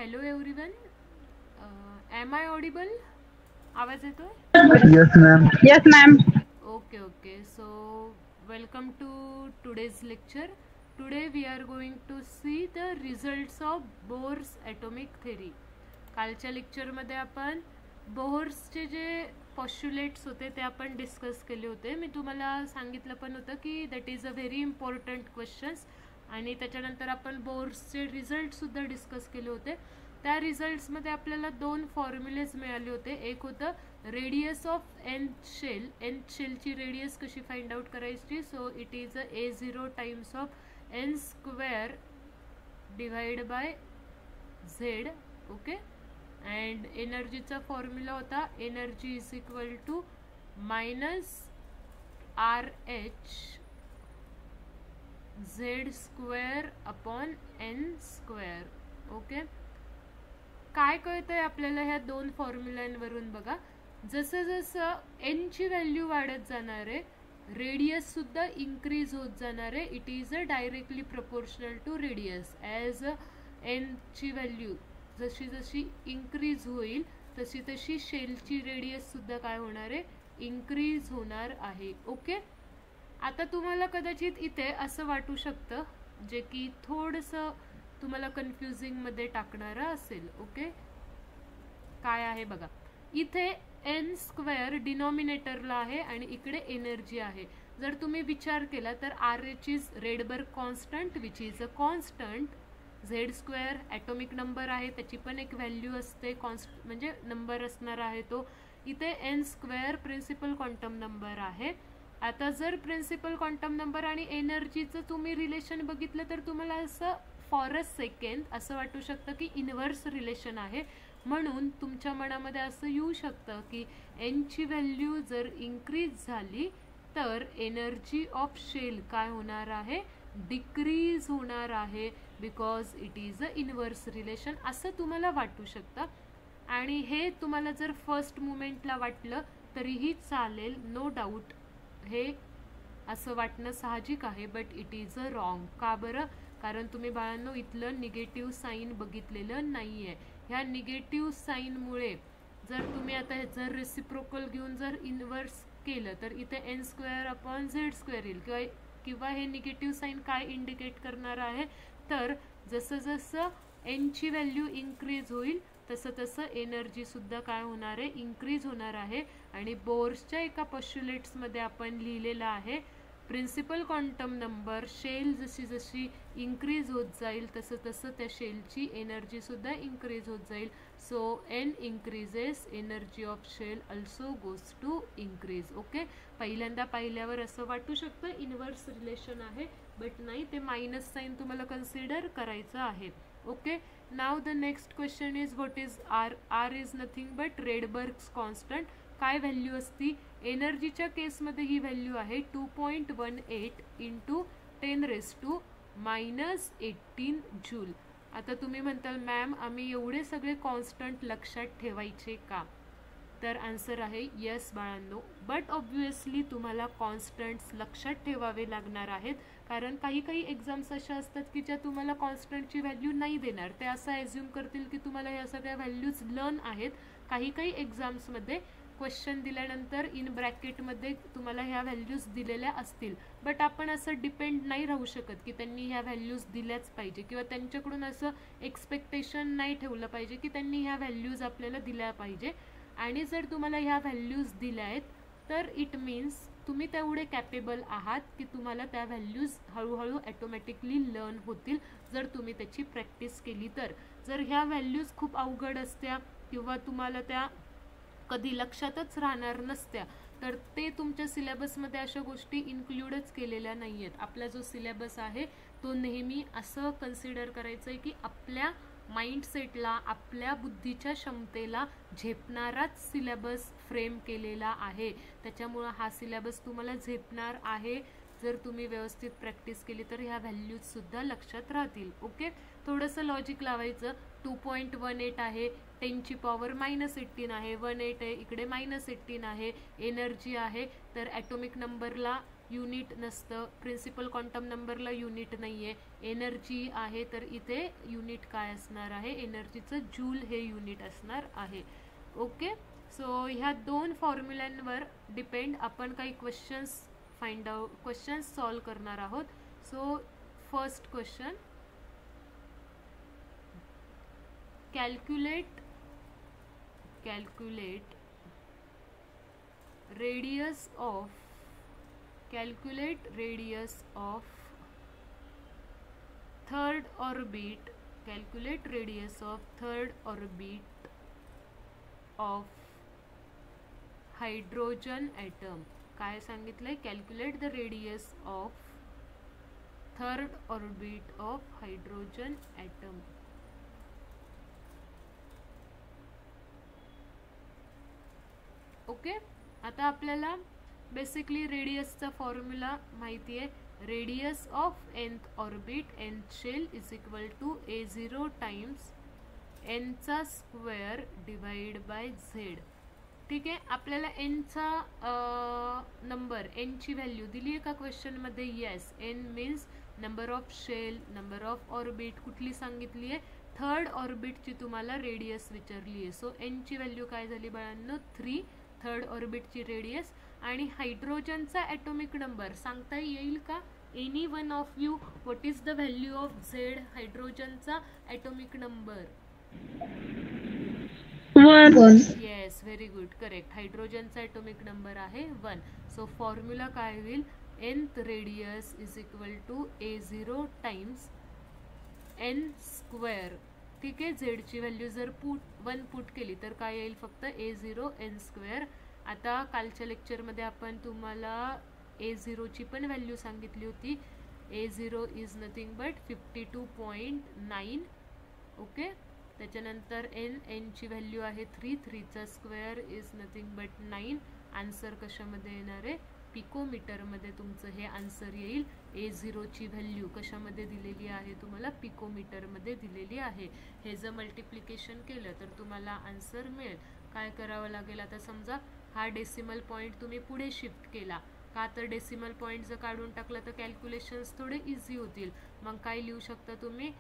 Hello everyone. Am I audible? आवाज येतोय? Yes, ma'am. Yes, ma'am. Okay. So welcome to today's lecture. Today we are going to see the results of Bohr's atomic theory. कालच्या लेक्चरमध्ये आपण बोहर्सचे जे पॉस्ट्युलेट्स होते ते आपण डिस्कस केले होते. मी तुम्हाला सांगितलं पण होतं की that is a very important questions, आणि त्याच्यानंतर आपण बोहर्सचे रिझल्टसुद्धा डिस्कस केले होते. त्या रिझल्ट्समध्ये आपल्याला दोन फॉर्म्युलेज मिळाले होते. एक होतं radius of nth shell. Nth शेलची रेडियस कशी फाइंड आउट करायची. So it is A0 times of n square divide by Z. Okay. And एनर्जीचा फॉर्म्युला होता energy is equal to minus RH Z square upon N square. Okay. काय कळतंय आपल्याला ह्या दोन फॉर्म्युलांवरून बघा. जसं जसं एनची व्हॅल्यू वाढत जाणार आहे, रेडियस सुद्धा इन्क्रीज होत जाणार आहे. It is a directly proportional to radius. As एनची व्हॅल्यू जशी जशी इन्क्रीज होईल तशी तशी शेलची रेडियस सुद्धा काय होणार आहे, इन्क्रीज होणार आहे. ओके. आता तुम्हाला कदाचित इथे असं वाटू शकतं जे की थोडंसं तुम्हाला कन्फ्युजिंगमध्ये टाकणारं असेल. ओके. काय आहे बघा, इथे एन स्क्वेअर डिनॉमिनेटरला आहे आणि इकडे एनर्जी आहे. जर तुम्ही विचार केला तर RH is Rydberg constant which is a constant. Z square atomic number आहे, त्याची पण एक व्हॅल्यू असते, म्हणजे नंबर असणार आहे तो. इथे n square principal quantum number आहे. आता जर प्रिन्सिपल क्वांटम नंबर आणि एनर्जीचं तुम्ही रिलेशन बघितलं तर तुम्हाला असं फॉर अ सेकंड असं वाटू शकतं की इन्व्हर्स रिलेशन आहे. म्हणून तुमच्या मनामध्ये असं येऊ शकतं की एनची व्हॅल्यू जर इन्क्रीज झाली तर एनर्जी ऑफ शेल काय होणार आहे, डिक्रीज होणार आहे, because it is a inverse relation असं तुम्हाला वाटू शकतं. आणि हे तुम्हाला जर फर्स्ट मुमेंटला वाटलं तरीही चालेल, नो डाऊट. हे असं वाटणं साहजिक आहे, but it is a wrong. का बरं? कारण तुम्ही बाळांनो इथलं निगेटिव्ह साईन बघितलेलं नाही आहे. ह्या निगेटिव्ह साईनमुळे जर तुम्ही आता जर रेसिप्रोकल घेऊन जर इन्व्हर्स केलं तर इथे n square upon z square येईल. किंवा हे निगेटिव्ह साईन काय इंडिकेट करणार आहे, तर जसं जसं एनची व्हॅल्यू इन्क्रीज होईल तसं तसं एनर्जीसुद्धा काय होणार आहे, इन्क्रीज होणार आहे. आणि बोर्सच्या एका पॉस्ट्युलेट्समध्ये आपण लिहिलेलं आहे प्रिन्सिपल क्वांटम नंबर शेल जशी जशी इन्क्रीज होत जाईल तसं तसं त्या शेलची एनर्जीसुद्धा इन्क्रीज होत जाईल. So n increases, energy of shell also goes to increase. Okay. पहिल्यांदा पाहिल्यावर असं वाटू शकतं इन्व्हर्स रिलेशन आहे, बट नाही, ते मायनस साईन तुम्हाला कन्सिडर करायचं आहे. Okay. Now the next question is what is R. R is nothing but Rydberg's constant. काय व्हॅल्यू असती एनर्जीच्या केसमध्ये? ही व्हॅल्यू आहे 2.18 इंटू 10⁻⁻18 जूल. आता तुम्ही म्हणताल मॅम आम्ही एवढे सगळे कॉन्स्टंट लक्षात ठेवायचे का? तर आन्सर आहे येस बाळांनो, बट ऑब्व्हियसली तुम्हाला कॉन्स्टंट्स लक्षात ठेवावे लागणार आहेत. कारण काही काही एक्झाम्स अशा असतात की ज्या तुम्हाला कॉन्स्टंटची व्हॅल्यू नाही देणार. ते असं ॲज्युम करतील की तुम्हाला ह्या सगळ्या व्हॅल्यूज लर्न आहेत. काही काही एक्झाम्समध्ये क्वेश्चन दिल्यानंतर इन ब्रॅकेटमध्ये तुम्हाला ह्या व्हॅल्यूज दिलेल्या असतील, बट आपण असं डिपेंड नाही राहू शकत की त्यांनी ह्या व्हॅल्यूज दिल्याच पाहिजे, किंवा त्यांच्याकडून असं एक्सपेक्टेशन नाही ठेवलं पाहिजे की त्यांनी ह्या व्हॅल्यूज आपल्याला दिल्या पाहिजे. आणि जर तुम्हाला ह्या व्हॅल्यूज दिल्या आहेत तर इट मीन्स तुम्ही तेवढे कॅपेबल आहात की तुम्हाला त्या व्हॅल्यूज हळूहळू ॲटोमॅटिकली लर्न होतील जर तुम्ही त्याची प्रॅक्टिस केली तर. जर ह्या व्हॅल्यूज खूप अवघड असत्या किंवा तुम्हाला त्या कधी लक्षातच राहणार नसत्या तर ते तुमच्या सिलेबसमध्ये अशा गोष्टी इन्क्ल्यूडच केलेल्या नाही आहेत. आपला जो सिलेबस आहे तो नेहमी असं कन्सिडर करायचं आहे की आपल्या माइंडसेटला, आपल्या बुद्धीच्या क्षमतेला झेपणाराच सिलेबस फ्रेम केलेला आहे. त्याच्यामुळं हा सिलेबस तुम्हाला झेपणार आहे. जर तुम्ही व्यवस्थित प्रॅक्टिस केली तर ह्या व्हॅल्यूजसुद्धा लक्षात राहतील. ओके. थोडंसं लॉजिक लावायचं. 2.18 आहे, 10ची पॉवर -18 आहे, 18 आहे, इकडे -18 आहे. एनर्जी आहे तर ॲटॉमिक नंबरला युनिट नसतं, प्रिन्सिपल क्वांटम नंबरला युनिट नाही आहे, एनर्जी आहे तर इथे युनिट काय असणार आहे, एनर्जीचं जूल हे युनिट असणार आहे. ओके, सो ह्या दोन फॉर्म्युल्यांवर डिपेंड आपण काही क्वेश्चन्स क्वेश्चन्स सॉल्व करणार आहोत. So first question, calculate radius of third orbit of hydrogen atom. काय सांगितलंय, calculate the radius of third orbit of hydrogen atom. Okay, आता आपल्याला बेसिकली रेडियसचा फॉर्म्युला माहिती आहे. Radius of nth orbit, nth shell is equal to a0 times n चा square divide by z. ठीक आहे, आपल्याला n चा नंबर, n ची व्हॅल्यू दिली आहे का क्वेश्चनमध्ये? Yes. n means number of shell, number of orbit कुठली सांगितली आहे? थर्ड ऑर्बिटची तुम्हाला रेडियस विचारली आहे. सो n ची व्हॅल्यू काय झाली बाळांनो? 3, थर्ड ऑर्बिटची रेडियस. आणि हायड्रोजनचा ॲटॉमिक नंबर सांगता येईल का? Any one of you, what is the value of Z, हायड्रोजनचा atomic number? 1. Yes, very good, correct. हायड्रोजनचा ॲटॉमिक नंबर आहे 1. सो फॉर्म्युला काय होईल? nth radius is equal to a0 times n square. ठीक आहे, झेडची व्हॅल्यू जर 1 पुट केली तर काय येईल? फक्त a0 n स्क्वेअर. आता कालच्या लेक्चरमध्ये आपण तुम्हाला a0 ची पण व्हॅल्यू सांगितली होती. a0 is nothing but 52.9. Okay, त्याच्यानंतर n ची व्हॅल्यू आहे 3, 3 चा square is nothing but 9. Answer कशामध्ये येणार आहे? पिकोमीटरमध्ये तुमचं हे आन्सर येईल. a0 ची व्हॅल्यू कशामध्ये दिलेली आहे? तुम्हाला पिकोमीटरमध्ये दिलेली आहे. हे जर मल्टिप्लिकेशन केलं तर तुम्हाला आन्सर मिळेल. काय करावं लागेल? आता समजा हा डेसिमल पॉईंट तुम्ही पुढे शिफ्ट केला का, तर डेसिमल पॉईंट जर काढून टाकला तर कॅल्क्युलेशन्स थोडे इझी होतील. मग काय लिहू शकता तुम्ही?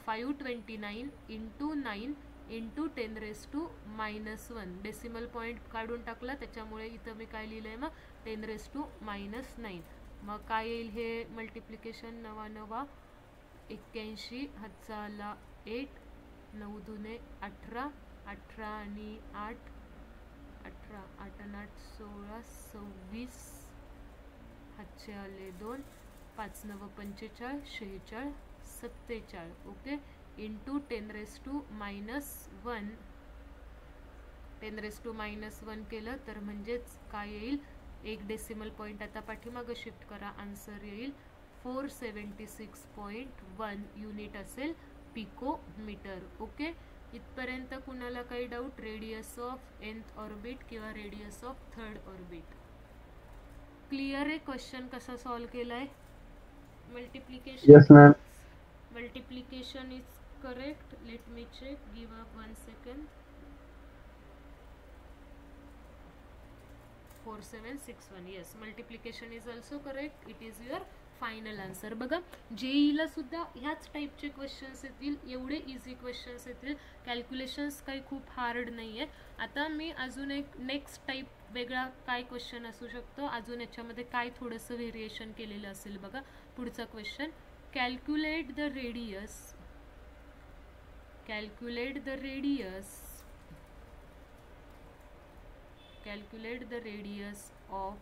529 इंटू 9 इंटू 10⁻⁻1. डेसिमल पॉईंट काढून टाकला त्याच्यामुळे इथं मी काय लिहिलंय मग? 10⁻⁹. मग काय येईल हे मल्टिप्लिकेशन? 9 9 81, हातचा आला 8, 9 दुने 18, 18 आणि 8, 18, 8 आणि 8 16, 26, हातचे आले 2, 5 9 45, 46, 47. Okay, into 10⁻⁻1. 10⁻⁻1 केलं तर म्हणजेच काय येईल? एक डेसिमल पॉईंट आता पाठीमागं शिफ्ट करा, आन्सर येईल 476.1 युनिट असेल पिकोमीटर. ओके, इथपर्यंत कुणाला काही doubt? Radius of nth orbit किंवा radius of third orbit clear आहे? क्वेश्चन कसा सॉल्व केलाय? Multiplication, multiplication is correct. Let me check, give up 1 second. 4761. yes, multiplication is also correct. It is your final answer. बघा, जेईला सुद्धा ह्याच टाईपचे questions येतील, एवढे इझी क्वेश्चन्स येतील. कॅल्क्युलेशन्स काही खूप हार्ड नाही आहे. आता मी अजून एक नेक्स्ट टाईप वेगळा काय क्वेश्चन असू शकतो, अजून याच्यामध्ये काय थोडंसं व्हेरिएशन केलेलं असेल. बघा पुढचा question, calculate the radius of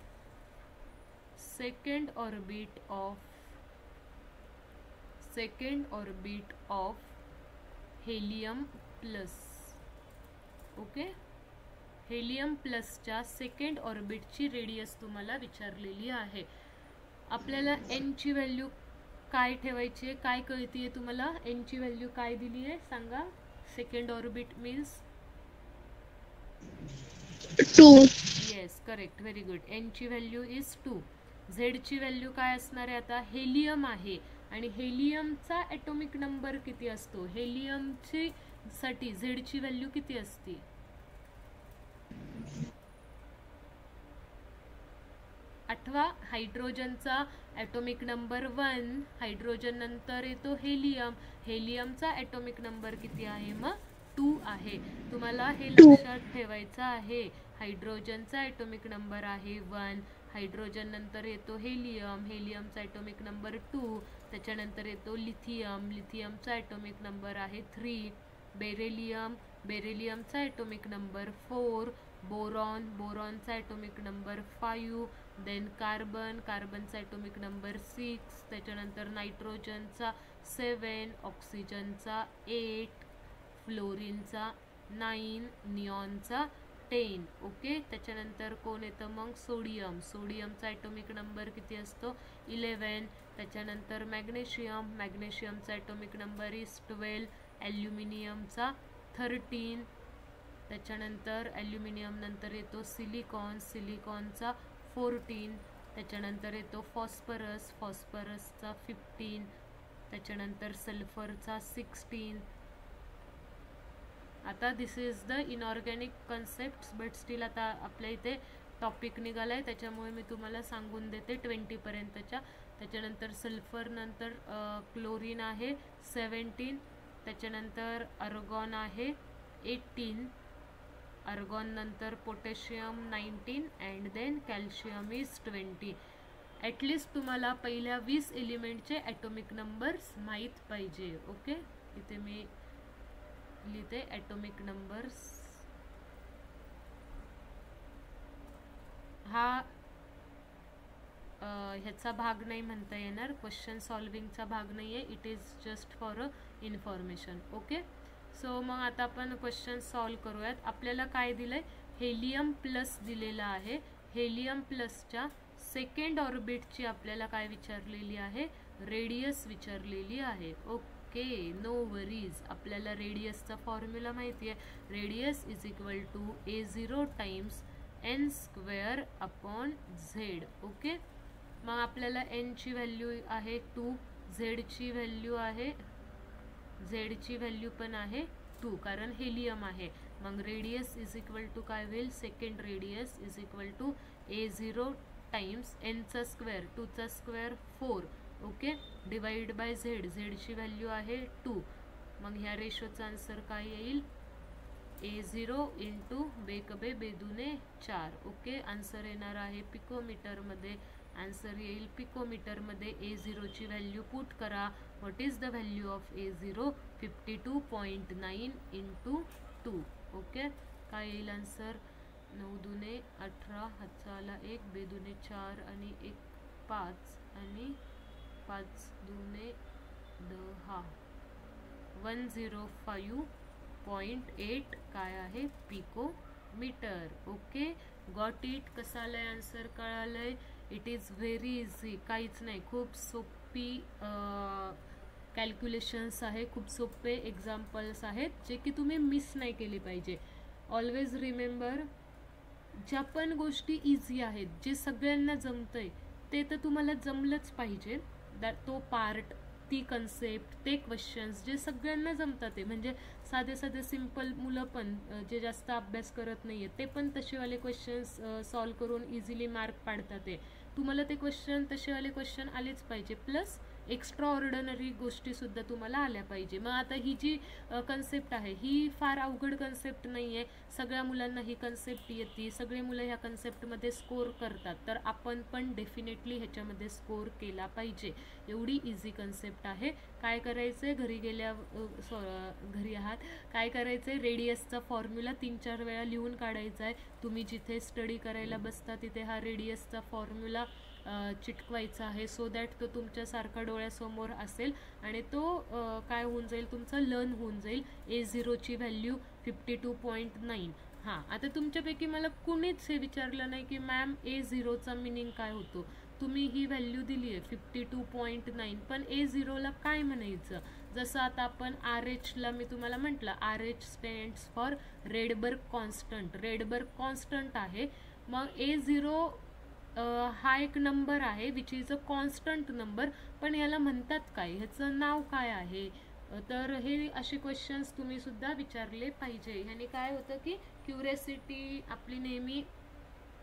second orbit of helium plus. Okay, helium प्लसच्या सेकंड ऑर्बिटची रेडियस तुम्हाला विचारलेली आहे. आपल्याला n ची व्हॅल्यू काय ठेवायची आहे? काय कळतीये तुम्हाला? n ची व्हॅल्यू काय दिली आहे सांगा? Second orbit means 2. Yes, correct, very good. n ची व्हॅल्यू इज 2. z ची व्हॅल्यू काय असणार आहे? आता हेलियम आहे आणि हेलियमचा ॲटॉमिक नंबर किती असतो? हेलियमची साठी z ची व्हॅल्यू किती असते? आठवा हायड्रोजनचा ॲटॉमिक नंबर 1, हायड्रोजन नंतर येतो हेलियम, हेलियमचा ॲटॉमिक नंबर किती आहे मग 2 आहे. तुम्हाला हे लक्षात ठेवायचं आहे. हायड्रोजनचा ॲटॉमिक नंबर आहे 1, हायड्रोजन नंतर येतो हेलियम, हेलियमचा ॲटॉमिक नंबर 2, त्याच्यानंतर येतो लिथियम, लिथियमचा ॲटॉमिक नंबर आहे 3, बेरिलियम, बेरिलियमचा ॲटॉमिक नंबर 4, बोरॉन, बोरॉनचा ॲटॉमिक नंबर 5, देन कार्बन, कार्बनचा ॲटॉमिक नंबर 6, त्याच्यानंतर नायट्रोजनचा 7, ऑक्सिजनचा 8, फ्लोरीनचा 9, निऑनचा 10. ओके, त्याच्यानंतर कोण येतं मग सोडियम, सोडियमचा ॲटॉमिक नंबर किती असतो 11, त्याच्यानंतर मॅग्नेशियम, मॅग्नेशियमचा ॲटॉमिक नंबर इज 12, ॲल्युमिनियमचा 13, त्याच्यानंतर ॲल्युमिनियम नंतर येतो सिलिकॉन, सिलिकॉनचा 14, त्याच्यानंतर येतो फॉस्फरस, फॉस्फरसचा 15, त्याच्यानंतर सल्फरचा 16. आता this is the inorganic concept, but still आता आपल्या इथे टॉपिक निघाला आहे त्याच्यामुळे मी तुम्हाला सांगून देते 20पर्यंतच्या. त्याच्यानंतर सल्फर नंतर क्लोरीन आहे 17, त्याच्यानंतर अर्गॉन आहे 18, अर्गॉन नंतर potassium 19 and then calcium is 20. At least तुम्हाला पहिल्या 20 एलिमेंटचे ॲटॉमिक नंबर्स माहीत पाहिजे. ओके, इथे मी लिहिते ॲटॉमिक नंबर्स. हा ह्याचा भाग नाही म्हणता येणार, क्वेश्चन सॉल्विंगचा भाग नाही आहे, it is just for a information. Okay, so मग आता आपण क्वेश्चन सॉल्व करूयात. आपल्याला काय दिलं आहे, हेलियम प्लस दिलेला आहे. हेलियम प्लसच्या सेकंड ऑर्बिटची आपल्याला काय विचारलेली आहे, रेडियस विचारलेली आहे. ओके, नो वरीज, आपल्याला रेडियसचा फॉर्म्युला माहिती आहे. Radius is equal to A0 times n² upon z. Okay, मग आपल्याला n ची व्हॅल्यू आहे 2, z ची व्हॅल्यू आहे, z ची व्हॅल्यू पण आहे 2 कारण हेलियम आहे. मग रेडियस इज इक्वल टू काय होईल, second radius is equal to A0 times n² 2 चा square 4. Okay, divide by z, z ची व्हॅल्यू आहे 2. मग ह्या रेशोचा आन्सर काय येईल, A0 इंटू बेकबे बेदुने 4. ओके, आन्सर येणार आहे पिकोमीटरमध्ये, आन्सर येईल पिकोमीटरमध्ये. A0 ची व्हॅल्यू पुट करा. What is the value of A0, 52.9 into 2. Okay, काय येईल आन्सर, 9 दुने 18, हातचा आला 1, बेदुने 4 आणि 1 5 आणि 5 दुने 10, 105.8 काय आहे पिकोमीटर. Okay, got it. कसं आलंय आन्सर, कळालंय. इट इज व्हेरी इझी, काहीच नाही, खूप सोपी कॅल्क्युलेशन्स आहे, खूप सोपे एक्झाम्पल्स आहेत जे की तुम्ही मिस नाही केले पाहिजे. ऑलवेज रिमेंबर, ज्या पण गोष्टी इझी आहेत, जे सगळ्यांना जमतंय ते तर तुम्हाला जमलंच पाहिजे. तो पार्ट, ती कन्सेप्ट, ते क्वेश्चन्स जे सगळ्यांना जमतात आहे, म्हणजे साधे साधे सिम्पल मुलं पण जे जास्त अभ्यास करत नाही आहेत ते पण तसेवाले क्वेश्चन्स सॉल्व करून इझिली मार्क पाडतात आहे. तुम्हाला ते क्वेश्चन, तसेवाले क्वेश्चन आलेच पाहिजे, प्लस एक्स्ट्रा ऑर्डिनरी गोष्टीसुद्धा तुम्हाला आल्या पाहिजे. मग आता ही जी कन्सेप्ट आहे ही फार अवघड कन्सेप्ट नाही आहे, सगळ्या मुलांना ही कन्सेप्ट येते, सगळे मुलं ह्या कन्सेप्टमध्ये स्कोर करतात, तर आपण पण डेफिनेटली ह्याच्यामध्ये स्कोर केला पाहिजे. एवढी इझी कन्सेप्ट आहे. काय करायचं आहे, घरी गेल्या घरी आहात, काय करायचं आहे, रेडियसचा फॉर्म्युला 3-4 वेळा लिहून काढायचा आहे. तुम्ही जिथे स्टडी करायला बसता तिथे हा रेडियसचा फॉर्म्युला चिटकवायचा आहे, सो दॅट तो तुमच्यासारखा डोळ्यासमोर असेल आणि तो काय होऊन जाईल, तुमचा लर्न होऊन जाईल. A0 ची व्हॅल्यू 52.9. हां, आता तुमच्यापैकी मला कुणीच हे विचारलं नाही की मॅम A0 चा मिनिंग काय होतो. तुम्ही ही व्हॅल्यू दिली आहे 52.9, पण A0ला काय म्हणायचं. जसं आता आपण RH ला मी तुम्हाला म्हटलं, RH stands for Rydberg constant, Rydberg constant आहे. मग A0 हा एक नंबर आहे which is a constant number, पण ह्याला म्हणतात काय, ह्याचं नाव काय आहे. तर हे असे क्वेश्चन्स तुम्ही सुद्धा विचारले पाहिजे. ह्याने काय होतं की क्युरियोसिटी आपली नेहमी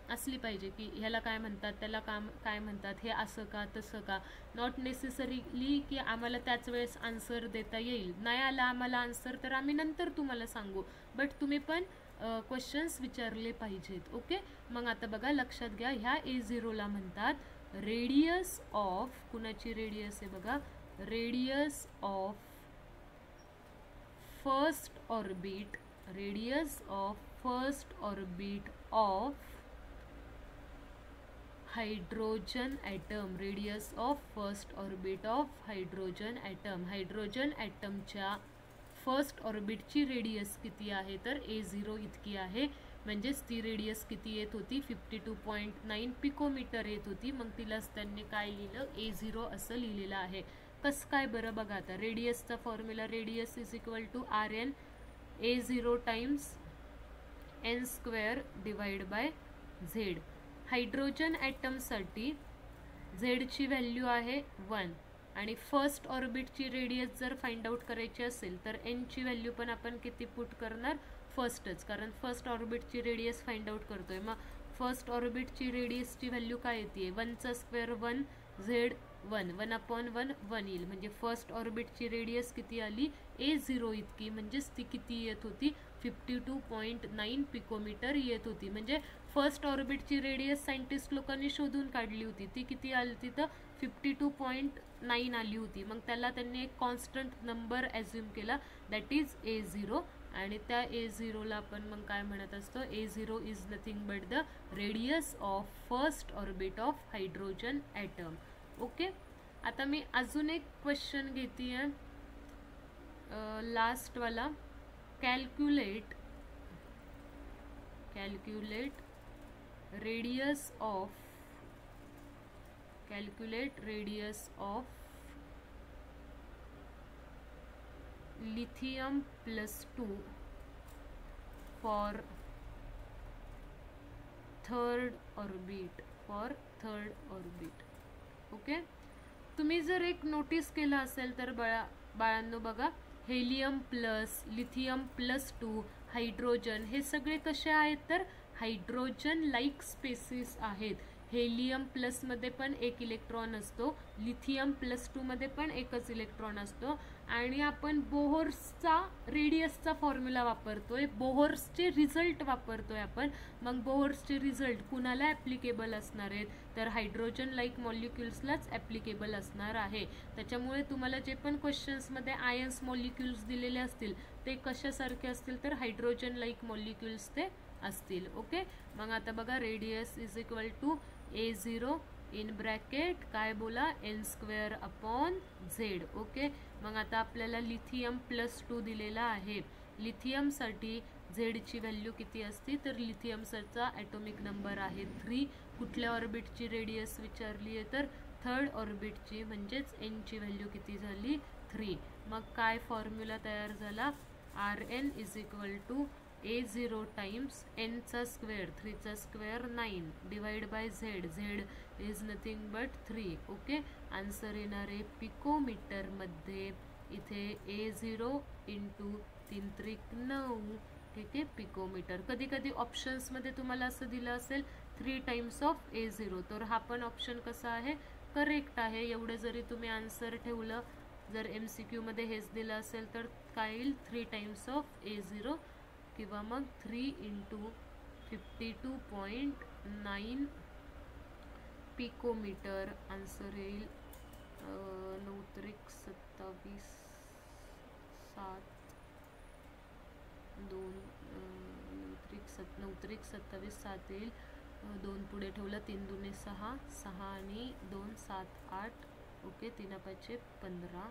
असली पाहिजे की ह्याला काय म्हणतात, त्याला काय म्हणतात, हे असं का तसं का. नॉट नेसेसरीली की आम्हाला त्याच वेळेस आन्सर देता येईल. नाही आला आम्हाला आन्सर तर आम्ही नंतर तुम्हाला सांगू, बट तुम्ही पण क्वेश्चन्स विचारले पाहिजेत. ओके. मग आता बघा, लक्षात घ्या, ह्या A0ला म्हणतात रेडियस ऑफ, कुणाची रेडियस आहे बघा, radius of first orbit, radius of first orbit of hydrogen atom, radius of first orbit of hydrogen atom. Hydrogen ॲटमच्या फर्स्ट ऑर्बिटची रेडियस किती आहे, तर A0 इतकी आहे. म्हणजेच ती रेडियस किती येत होती, 52.9 पिकोमीटर येत होती. मग तिलाच त्यांनी काय लिहिलं, A0 असं लिहिलेलं आहे. कसं काय बरं बघा आता, रेडियसचा formula, radius is equal to RN A0 times n square divide by Z. Hydrogen ॲटमसाठी झेडची व्हॅल्यू आहे 1 आणि फर्स्ट ऑर्बिटची रेडियस जर फाइंड आउट करायची असेल तर एनची व्हॅल्यू पण आपण किती पुट करणार, फर्स्टच, कारण फर्स्ट ऑर्बिटची रेडियस फाइंड आउट करतोय. मग फर्स्ट ऑर्बिटची रेडियसची व्हॅल्यू काय येते, 1चा स्क्वेअर 1, झेड 1, 1/1 1 येईल. म्हणजे फर्स्ट ऑर्बिटची रेडियस किती आली, A0 इतकी. म्हणजेच ती किती येत होती, 52.9 पिकोमीटर येत होती. म्हणजे फर्स्ट ऑर्बिटची रेडियस सायंटिस्ट लोकांनी शोधून काढली होती, ती किती आली, तिथं 52.9 आली होती. मग त्याला त्यांनी एक कॉन्स्टंट नंबर ॲज्युम केला, दॅट इज A0. आणि त्या A0ला आपण मग काय म्हणत असतो, A0 is nothing but the radius of first orbit of hydrogen atom. Okay. आता मी अजून एक क्वेश्चन घेते आहे, लास्टवाला. Calculate radius of lithium +2 for third orbit. ओके. तुम्ही जर एक नोटीस केलं असेल तर बाळांनो बघा, हेलियम प्लस, लिथियम +2, हायड्रोजन, हे सगळे कसे आहेत, तर हायड्रोजन लाईक स्पेसिस आहेत. हेलियम प्लसमध्ये पण एक इलेक्ट्रॉन असतो, लिथियम +2 मध्ये पण एकच इलेक्ट्रॉन असतो. आणि आपण बोहर्सचा रेडियसचा फॉर्म्युला वापरतोय, बोहर्सचे रिझल्ट वापरतोय आपण. मग बोहर्सचे रिझल्ट कुणाला ॲप्लिकेबल असणार आहेत, तर हायड्रोजन लाईक मॉलिक्युल्सलाच ॲप्लिकेबल असणार आहे. त्याच्यामुळे तुम्हाला जे पण क्वेश्चन्समध्ये आयन्स मॉलिक्युल्स दिलेले असतील ते कशासारखे असतील, तर हायड्रोजन लाईक मॉलिक्युल्स ते असतील. ओके. मग आता बघा, radius is equal to A0 in bracket काय बोला, n²/z. ओके. मग आता आपल्याला लिथियम +2 दिलेला आहे. लिथियमसाठी झेडची व्हॅल्यू किती असते, तर लिथियमचा ॲटॉमिक नंबर आहे 3. कुठल्या ऑर्बिटची रेडियस विचारली आहे, तर थर्ड ऑर्बिटची. म्हणजेच एनची व्हॅल्यू किती झाली, 3. मग काय फॉर्म्युला तयार झाला, RN is equal to A0 times n² 3² 9 divide by Z. Z is nothing but 3. Okay. Answer येणार आहे पिकोमीटरमध्ये. इथे A0 इंटू 3 9, ठीक आहे, पिकोमीटर. कधी कधी ऑप्शन्समध्ये तुम्हाला असं दिलं असेल 3 टाइम्स ऑफ A0, तर हा पण ऑप्शन कसा आहे, करेक्ट आहे. एवढं जरी तुम्ही आन्सर ठेवलं, जर MCQ मध्ये हेच दिलं असेल तर काय येईल, 3 टाइम्स ऑफ A0 किंवा मग 3 इंटू 52.9 पिकोमीटर. आन्सर येईल 9 त्रिक 27 7 2 9 त्रिक 27 7 येईल. 2 पुढे ठेवलं, 3 दुने 6 6 आणि 2 7 8. ओके. 3 5 15.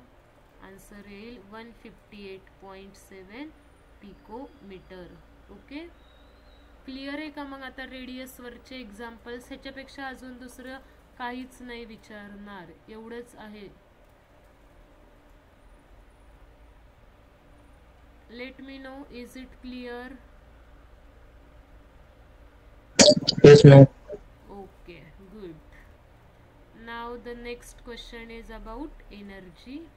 आन्सर येईल 158.7 पिकोमीटर. ओके. क्लिअर आहे का. मग आता रेडियसवरचे एक्झाम्पल्स, ह्याच्यापेक्षा अजून दुसरं काहीच नाही विचारणार, एवढंच आहे. Let me know, is it clear. Yes, ma'am. Okay, good. Now the next question is about energy.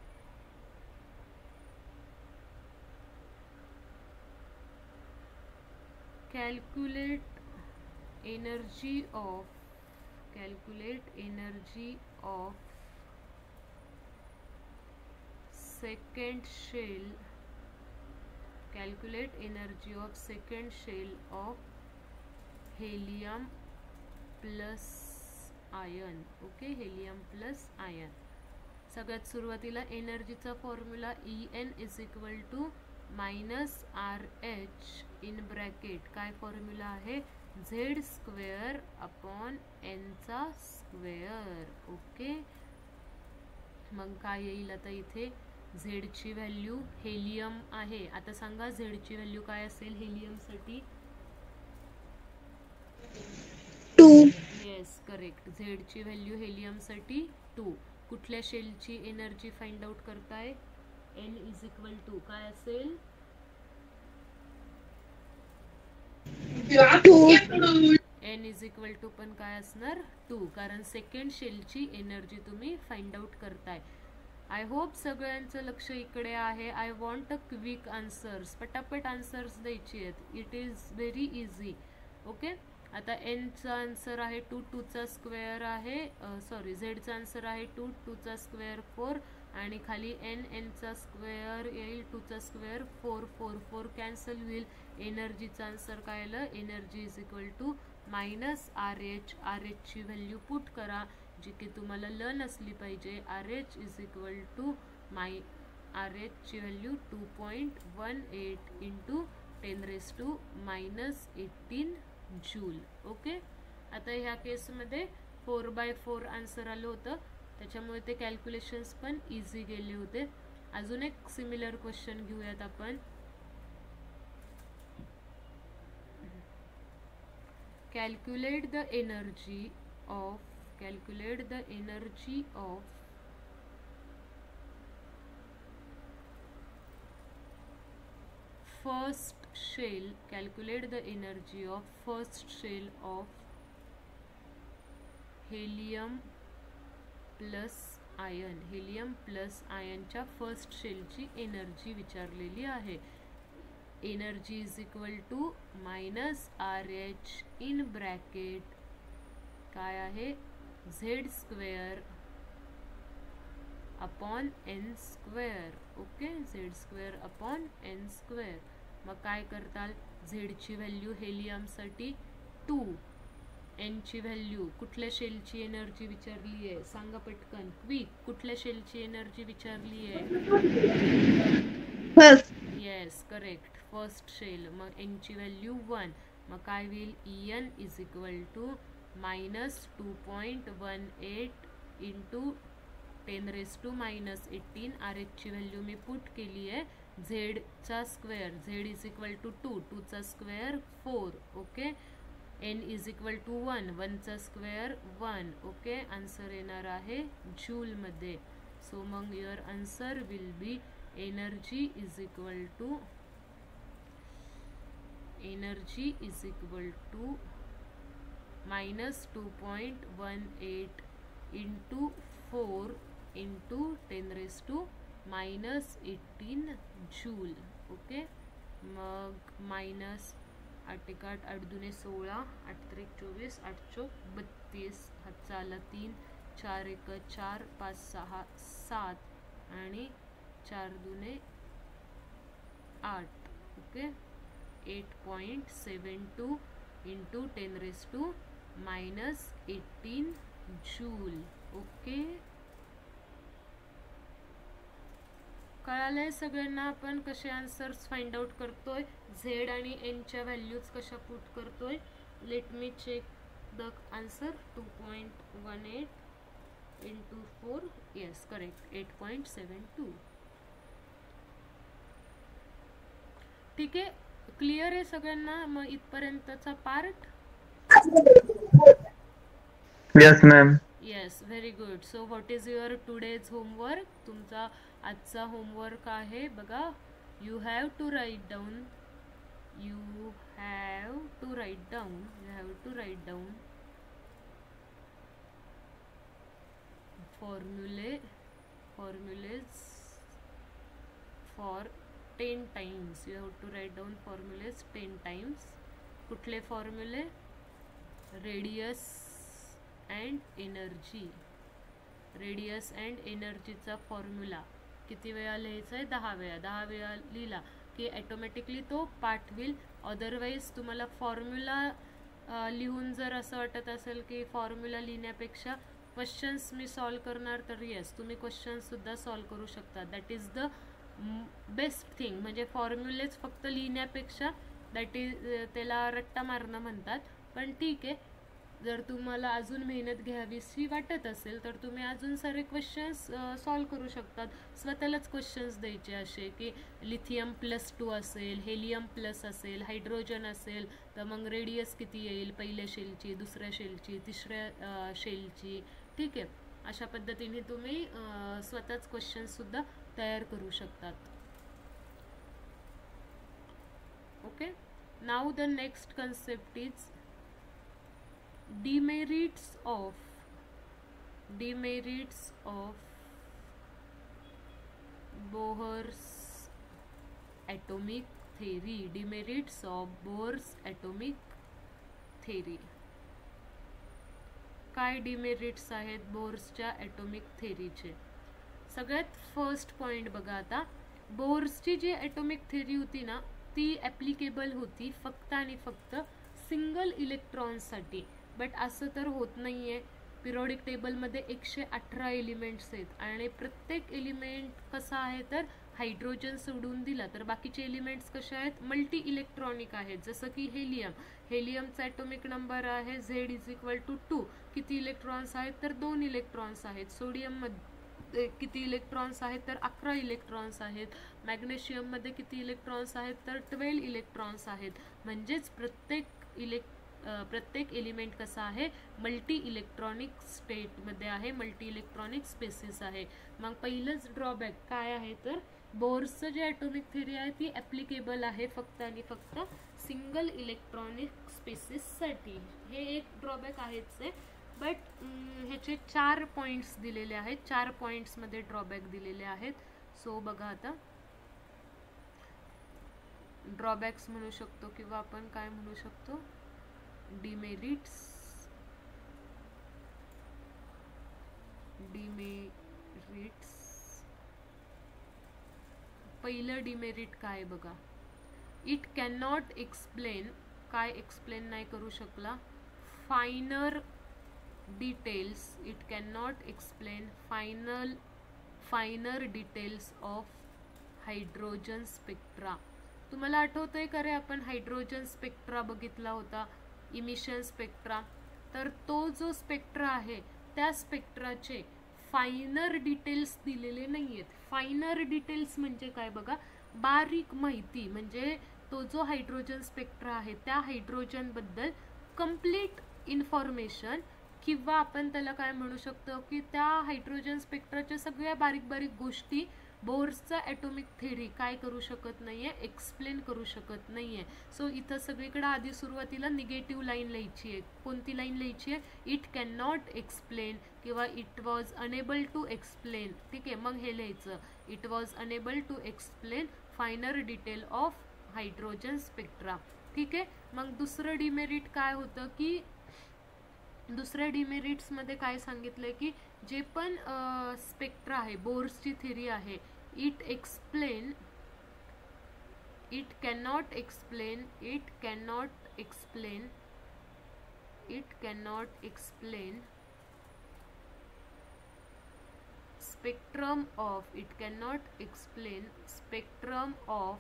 Calculate energy of calculate energy of second shell, calculate energy of second shell of helium plus ion. Okay, helium plus ion. सगळ्यात सुरुवातीला एनर्जीचा formula En is equal to minus R H in bracket. काय formula आहे? Z square upon एनचा square. Okay, मग काय येईल आता इथे? झेडची व्हॅल्यू हेलियम आहे. आता सांगा झेडची व्हॅल्यू काय असेल हेलियमसाठी? 2. Yes, correct. झेडची व्हॅल्यू हेलियमसाठी 2. कुठल्या शेलची एनर्जी फाइंड आउट करताय? एन इज इक्वल टू काय असेल? 2. एन इज इक्वल टू पण काय असणार? 2, कारण सेकंड शेलची एनर्जी तुम्ही फाइंड आउट करताय. आय होप सगळ्यांचं लक्ष इकडे आहे. I want a quick answers. पटापट आन्सर्स द्यायची आहेत. It is very easy. Okay, आता एनचा आन्सर आहे 2, 2चा स्क्वेअर आहे, सॉरी झेडचा आन्सर आहे 2, 2चा स्क्वेअर 4, आणि खाली एनचा स्क्वेअर येईल 2चा स्क्वेअर 4, 4, 4 कॅन्सल होईल. एनर्जीचा आन्सर काय आलं? Energy is equal to minus R H. R एचची व्हॅल्यू पुट करा जी की तुम्हाला लर्न असली पाहिजे. R H is equal to R एचची व्हॅल्यू 2.18 इंटू 10⁻⁻18 जूल. ओके, आता ह्या केसमध्ये 4/4 आन्सर आलं होतं, त्याच्यामुळे ते कॅल्क्युलेशन्स पण इझी गेले होते. अजून एक सिमिलर क्वेश्चन घेऊयात आपण. Calculate the energy of first shell. Calculate the energy of first shell of helium plus ion. helium plus ion च्या फर्स्ट शेलची एनर्जी विचारलेली आहे. Energy is equal to minus R H in bracket काय आहे? Z square upon N square. Okay, Z square upon N square. मग काय करताल? झेडची value हेलियमसाठी 2, एनची व्हॅल्यू, कुठल्या शेलची एनर्जी विचारली आहे सांगा पटकन, क्विक. कुठल्या शेलची एनर्जी विचारली आहे? First. Yes, correct, first shell. मग एनची व्हॅल्यू 1. मग काय होईल? En is equal to minus 2.18 into 10⁻⁻18. R एचची व्हॅल्यू मी पुट केली आहे. झेडचा square, Z is equal to 2, 2चा square 4. Okay, n is equal to 1, 1चा स्क्वेअर 1. ओके, आन्सर येणार आहे जूलमध्ये. सो मग your answer will be energy is equal to minus 2.18 into 4 into 10⁻⁻18 joule. Okay, मग मायनस 8 8 8 दुने 16, 8 3 24, 8 4 32, हातचा आला 3, 4 1 4, 5 6 7 आणि 4 दुने 8. Okay, 8.72 into 10⁻⁻18 joule. ओके, कळालंय सगळ्यांना आपण कसे आन्सर्स फाइंड आउट करतोय? झेड आणि एनच्या व्हॅल्यूज कशा पुट करतोय? Let me check the answer. 2.18 into 4, yes correct, 8.72. ठीक आहे, क्लिअर आहे सगळ्यांना मग इथपर्यंतचा part? Yes, ma'am. Yes, very good. So what is your today's homework? तुमचा आजचा होमवर्क आहे बघा. You have to write down formulas for 10 times. You have to write down formulas 10 times. कुठले फॉर्म्युले? Radius and energy. Radius and एनर्जीचा formula किती वेळा लिहायचा आहे? 10 वेळा. 10 वेळा लिहिला की ॲटोमॅटिकली तो पाठ होईल. अदरवाईज तुम्हाला फॉर्म्युला लिहून जर असं वाटत असेल की फॉर्म्युला लिहिण्यापेक्षा क्वेश्चन्स मी सॉल्व करणार, तर येस तुम्ही क्वेश्चन्ससुद्धा सॉल्व करू शकता. That is the best thing. म्हणजे फॉर्म्युलेच फक्त लिहिण्यापेक्षा दॅट इज त्याला रट्टा मारणं म्हणतात. पण ठीक आहे, जर तुम्हाला अजून मेहनत घ्यावीशी वाटत असेल तर तुम्ही अजून सारे क्वेश्चन्स सॉल्व करू शकतात. स्वतःलाच क्वेश्चन्स द्यायचे असे की लिथियम +2 असेल, हेलियम प्लस असेल, हायड्रोजन असेल तर मग रेडियस किती येईल पहिल्या शेलची, दुसऱ्या शेलची, तिसऱ्या शेलची. ठीक आहे, अशा पद्धतीने तुम्ही स्वतःच क्वेश्चन्ससुद्धा तयार करू शकतात. Okay, now the next concept is demerits of Bohr's atomic theory. Demerits of Bohr's atomic theory. काय डिमेरिट्स आहेत बोर्सच्या ॲटॉमिक थेरीचे? सगळ्यात फर्स्ट पॉइंट बघा. आता बोर्सची जी ॲटॉमिक थेरी होती ना, ती ॲप्लिकेबल होती फक्त आणि फक्त सिंगल इलेक्ट्रॉनसाठी. बट असं तर होत नाही आहे. पिरियडिक टेबलमध्ये 118 एलिमेंट्स आहेत आणि प्रत्येक एलिमेंट कसा आहे तर हायड्रोजन सोडून दिला तर बाकीचे एलिमेंट्स कसे आहेत? मल्टी इलेक्ट्रॉनिक आहेत. जसं की हेलियमचा ॲटॉमिक नंबर आहे Z=2. किती इलेक्ट्रॉन्स आहेत तर 2 इलेक्ट्रॉन्स आहेत. सोडियममध्ये किती इलेक्ट्रॉन्स आहेत तर 11 इलेक्ट्रॉन्स आहेत. मॅग्नेशियममध्ये किती इलेक्ट्रॉन्स आहेत तर 12 इलेक्ट्रॉन्स आहेत. म्हणजेच प्रत्येक एलिमेंट कसा आहे? मल्टी इलेक्ट्रॉनिक स्टेटमध्ये आहे, मल्टी इलेक्ट्रॉनिक स्पेसिस आहे. मग पहिलंच ड्रॉबॅक काय आहे तर बोर्सचं जे ॲटॉमिक थेरी आहे ती ॲप्लिकेबल आहे फक्त आणि फक्त सिंगल इलेक्ट्रॉनिक स्पेसिससाठी. हे एक ड्रॉबॅक आहेच आहे. बट ह्याचे 4 पॉईंट्स दिलेले आहेत. 4 पॉईंट्समध्ये ड्रॉबॅक दिलेले आहेत. सो बघा, आता ड्रॉबॅक्स म्हणू शकतो किंवा आपण काय म्हणू शकतो? डिमेरिट्स. पहिलं डिमेरिट काय बघा. It can not explain. काय एक्सप्लेन नाही करू शकला? Finer details. It can not explain finer details of hydrogen spectra. तुम्हाला आठवतंय का रे, आपण हायड्रोजन स्पेक्ट्रा बघितला होता, इमिशन स्पेक्ट्रा. तर तो जो स्पेक्ट्रा आहे त्या स्पेक्ट्राचे फायनर डिटेल्स दिलेले नाही आहेत. फायनर डिटेल्स म्हणजे काय बघा, बारीक माहिती. म्हणजे तो जो हायड्रोजन स्पेक्ट्रा आहे त्या हायड्रोजनबद्दल कंप्लीट इन्फॉर्मेशन, किंवा आपण त्याला काय म्हणू शकतो की त्या हायड्रोजन स्पेक्ट्राच्या सगळ्या बारीक बारीक गोष्टी बोर्सचा ॲटॉमिक थेरी काय करू शकत नाहीये? एक्सप्लेन करू शकत नाहीये. सो इथं सगळीकडे आधी सुरुवातीला निगेटिव्ह लाईन लिहायची आहे. कोणती लाईन लिहायची आहे? इट कॅन नॉट एक्सप्लेन किंवा it was unable to explain. ठीक आहे, मग हे लिहायचं it was unable to explain finer detail of hydrogen spectra. ठीक आहे, मग दुसरं डिमेरिट काय होतं की दुसऱ्या डिमेरिट्समध्ये काय सांगितलंय की जे पण स्पेक्ट्रा आहे, बोर्सची थेरी आहे, it cannot explain spectrum of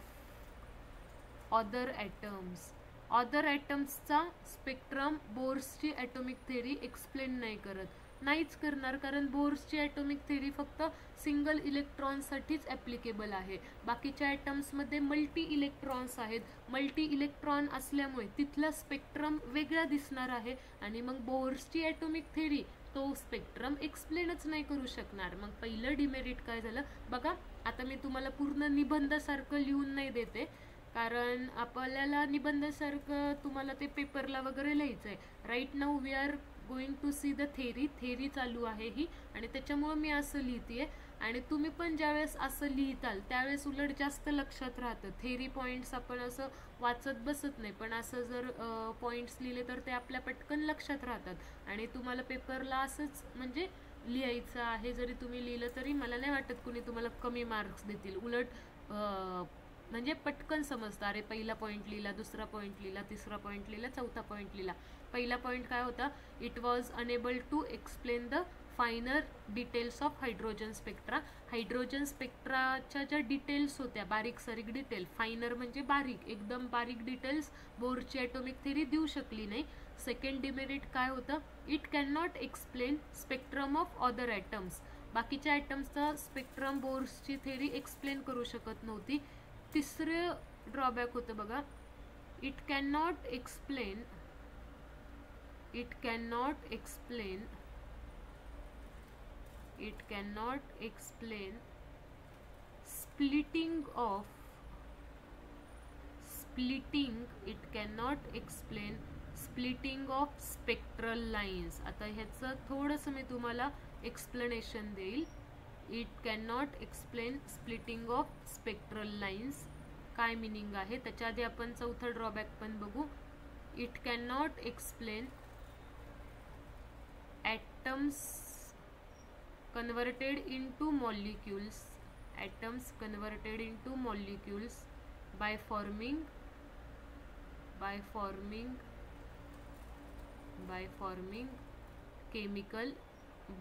other atoms. Other ॲटम्सचा स्पेक्ट्रम बोर्सची ॲटॉमिक थेरी एक्सप्लेन नाही करत. नाहीच करणार, कारण बोर्सची ॲटॉमिक थेरी फक्त सिंगल इलेक्ट्रॉनसाठीच ॲप्लिकेबल आहे. बाकीच्या ॲटम्समध्ये मल्टी इलेक्ट्रॉन्स आहेत. मल्टी इलेक्ट्रॉन असल्यामुळे तिथला स्पेक्ट्रम वेगळा दिसणार आहे आणि मग बोर्सची ॲटॉमिक थेरी तो स्पेक्ट्रम एक्सप्लेनच नाही करू शकणार. मग पहिलं डिमेरिट काय झालं बघा. आता मी तुम्हाला पूर्ण निबंधासारखं लिहून नाही देते, कारण आपल्याला निबंधासारखं तुम्हाला ते पेपरला वगैरे लिहायचं आहे. Right now we are going to see the theory चालू आहे ही, आणि त्याच्यामुळं मी असं लिहिते. आणि तुम्ही पण ज्यावेळेस असं लिहिताल त्यावेळेस उलट जास्त लक्षात राहतं. थेरी पॉईंट्स आपण असं वाचत बसत नाही, पण असं जर पॉईंट्स लिहिले तर ते आपल्या पटकन लक्षात राहतात आणि तुम्हाला पेपरला असंच म्हणजे लिहायचं आहे. जरी तुम्ही लिहिलं तरी मला नाही वाटत कुणी तुम्हाला कमी मार्क्स देतील. उलट म्हणजे पटकन समजतं. अरे पहिला पॉईंट लिहिला, दुसरा पॉईंट लिहिला, तिसरा पॉईंट लिहिला, चौथा पॉईंट लिहिला. पहिला पॉईंट काय होता? It was unable to explain the finer details of hydrogen spectra. Hydrogen स्पेक्ट्राच्या ज्या डिटेल्स होत्या, बारीक सारीक डिटेल, फायनर म्हणजे बारीक, एकदम बारीक डिटेल्स बोरची ॲटॉमिक थेरी देऊ शकली नाही. सेकंड डिमेरिट काय होतं? It can not explain spectrum of other atoms. बाकीच्या ॲटम्सचा स्पेक्ट्रम बोर्सची थेरी एक्सप्लेन करू शकत नव्हती. तिसरं ड्रॉबॅक होतं बघा, it can not explain splitting of spectral lines. आता ह्याचं थोडंसं मी तुम्हाला एक्सप्लेनेशन देईल. It can not explain splitting of spectral lines काय मिनिंग आहे. त्याच्या आधी आपण चौथं ड्रॉबॅक पण बघू. It can not explain atoms converted into molecules by forming chemical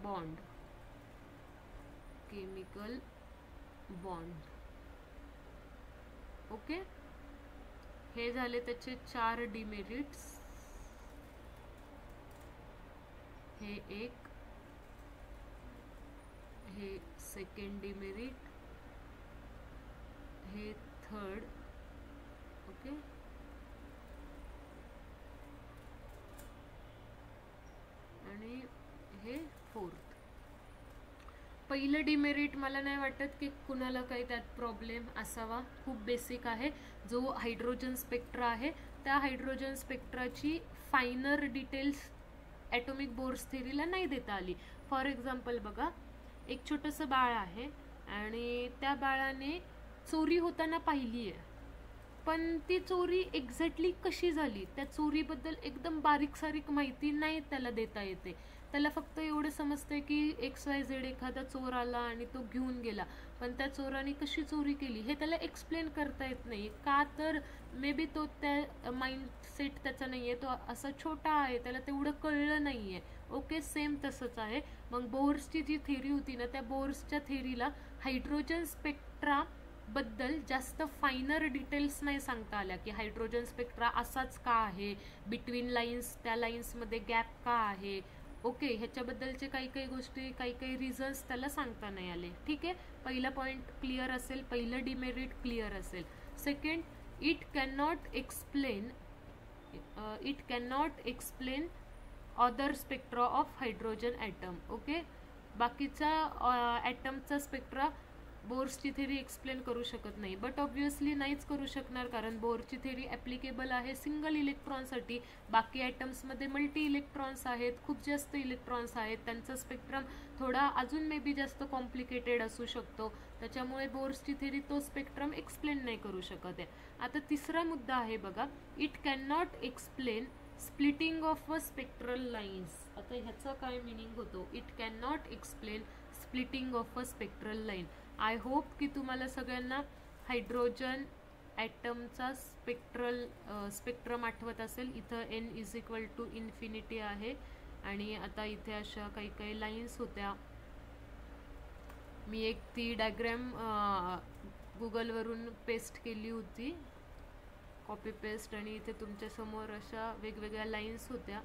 bond. Okay, हे झाले त्याचे 4 डिमेरिट्स. हे एक, हे सेकंड डिमेरिट, हे थर्ड. ओके, आणि हे फोर्थ. पहिलं डिमेरिट मला नाही वाटत की कुणाला काही त्यात प्रॉब्लेम असावा. खूप बेसिक आहे. जो हायड्रोजन स्पेक्ट्रा आहे त्या हायड्रोजन स्पेक्ट्राची फायनर डिटेल्स ॲटॉमिक बोर्स थेरीला नाही देता आली. फॉर एक्झाम्पल बघा, एक छोटंसं बाळ आहे आणि त्या बाळाने चोरी होताना पाहिली आहे, पण ती चोरी एक्झॅक्टली कशी झाली त्या चोरीबद्दल एकदम बारीक सारीक माहिती नाही त्याला देता येते. त्याला फक्त एवढं समजतंय की XYZ एखादा चोर आला आणि तो घेऊन गेला, पण त्या चोराने कशी चोरी केली हे त्याला एक्सप्लेन करता येत नाही. का तर मे बी तो त्या माइंडसेट त्याचा नाही आहे, तो असा छोटा आहे, त्याला तेवढं कळलं नाही आहे. ओके, सेम तसंच आहे. मग बोर्सची जी थेरी होती ना, त्या बोर्सच्या थेरीला हायड्रोजन स्पेक्ट्रा बद्दल जास्त फायनर डिटेल्स नाही सांगता आल्या की हायड्रोजन स्पेक्ट्रा असाच का आहे, बिटवीन लाईन्स त्या लाईन्समध्ये गॅप का आहे. ओके, ह्याच्याबद्दलचे काही गोष्टी, काही रिझन्स त्याला सांगता नाही आले. ठीक आहे, पहिला पॉईंट क्लिअर असेल, पहिलं डिमेरिट क्लिअर असेल. Second, it can not explain other spectra of hydrogen atom. Okay, बाकीचा ॲटमचा स्पेक्ट्रा बोर्सची थेरी एक्सप्लेन करू शकत नाही. बट ऑब्व्हियसली नाहीच करू शकणार, कारण बोरची थेरी ॲप्लिकेबल आहे सिंगल इलेक्ट्रॉनसाठी. बाकी ॲटम्समध्ये मल्टी इलेक्ट्रॉन्स आहेत, खूप जास्त इलेक्ट्रॉन्स आहेत, त्यांचा स्पेक्ट्रम थोडा अजून मे बी जास्त कॉम्प्लिकेटेड असू शकतो. त्याच्यामुळे बोर्सची थेरी तो स्पेक्ट्रम एक्सप्लेन नाही करू शकत आहे. आता तिसरा मुद्दा आहे बघा, it can not explain splitting of a spectral lines. आता ह्याचा काय मिनिंग होतो? It can not explain splitting of a spectral line. I hope की तुम्हाला सगळ्यांना हायड्रोजन ॲटमचा स्पेक्ट्रम आठवत असेल. इथं n=∞ आहे आणि आता इथे अशा काही लाईन्स होत्या. मी एक ती डायग्रॅम गुगलवरून पेस्ट केली होती, कॉपी पेस्ट, आणि इथे तुमच्यासमोर अशा वेगवेगळ्या लाईन्स होत्या.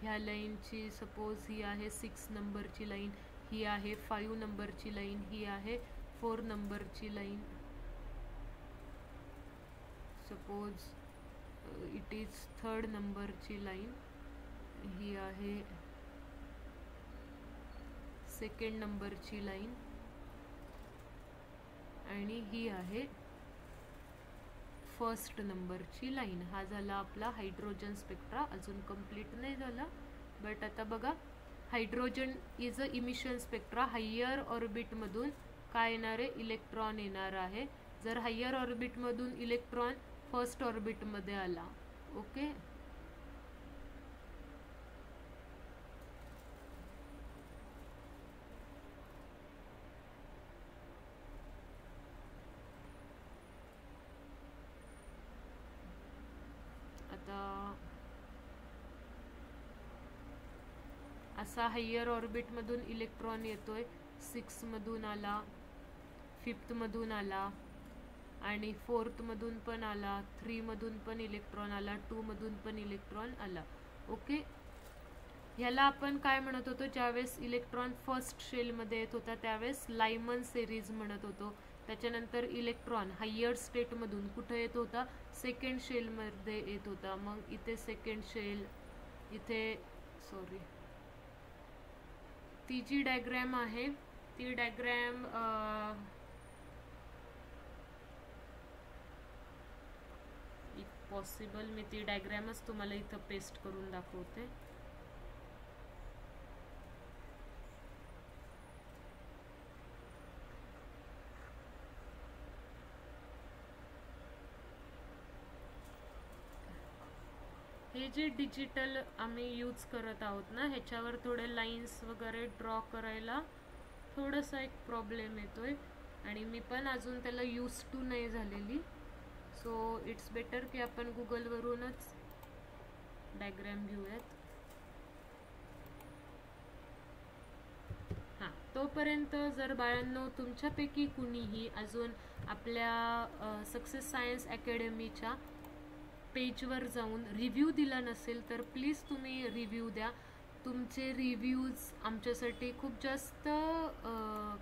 ह्या लाईनची सपोज ही आहे 6 नंबरची लाईन, ही आहे 5 नंबरची लाईन, ही आहे 4 नंबरची line. Suppose it is 3rd नंबरची लाईन, ही आहे 2nd नंबरची लाईन, आणि ही आहे 1st नंबरची लाईन. हा झाला आपला हायड्रोजन स्पेक्ट्रा. अजून कंप्लीट नाही झाला, बट आता बघा, hydrogen is a emission spectra. Higher ऑर्बिटमधून काय येणार आहे, इलेक्ट्रॉन येणार आहे, जर हायर ऑर्बिटमधून इलेक्ट्रॉन फर्स्ट ऑर्बिटमध्ये आला. ओके, आता असा हायर ऑर्बिटमधून इलेक्ट्रॉन येतोय, 6 मधून आला, 5th मधून आला आणि 4th मधून पण आला, 3 मधून पण इलेक्ट्रॉन आला, 2 मधून पण इलेक्ट्रॉन आला. ओके, ह्याला आपण काय म्हणत होतो, ज्यावेळेस इलेक्ट्रॉन फर्स्ट शेलमध्ये येत होता त्यावेळेस लायमन सिरीज म्हणत होतो. त्याच्यानंतर इलेक्ट्रॉन हायर स्टेटमधून कुठे येत होता, सेकंड शेलमध्ये येत होता. मग इथे सेकंड शेल, इथे सॉरी ती जी डायग्रॅम आहे ती डायग्रॅम इफ पॉसिबल मी ती डायग्रॅमच तुम्हाला इथं पेस्ट करून दाखवते. हे जे डिजिटल आम्ही यूज करत आहोत ना, ह्याच्यावर थोडे लाईन्स वगैरे ड्रॉ करायला थोडासा एक प्रॉब्लेम येतोय आणि मी पण अजून त्याला यूज टू नाही झालेली. सो इट्स बेटर की आपण गुगलवरूनच डायग्रॅम घेऊयात. हां, तोपर्यंत जर बाळांनो तुमच्यापैकी कुणीही अजून आपल्या सक्सेस सायन्स अकॅडमीच्या पेजवर जाऊन रिव्ह्यू दिला नसेल तर प्लीज तुम्ही रिव्ह्यू द्या. तुमचे रिव्ह्यूज आमच्यासाठी खूप जास्त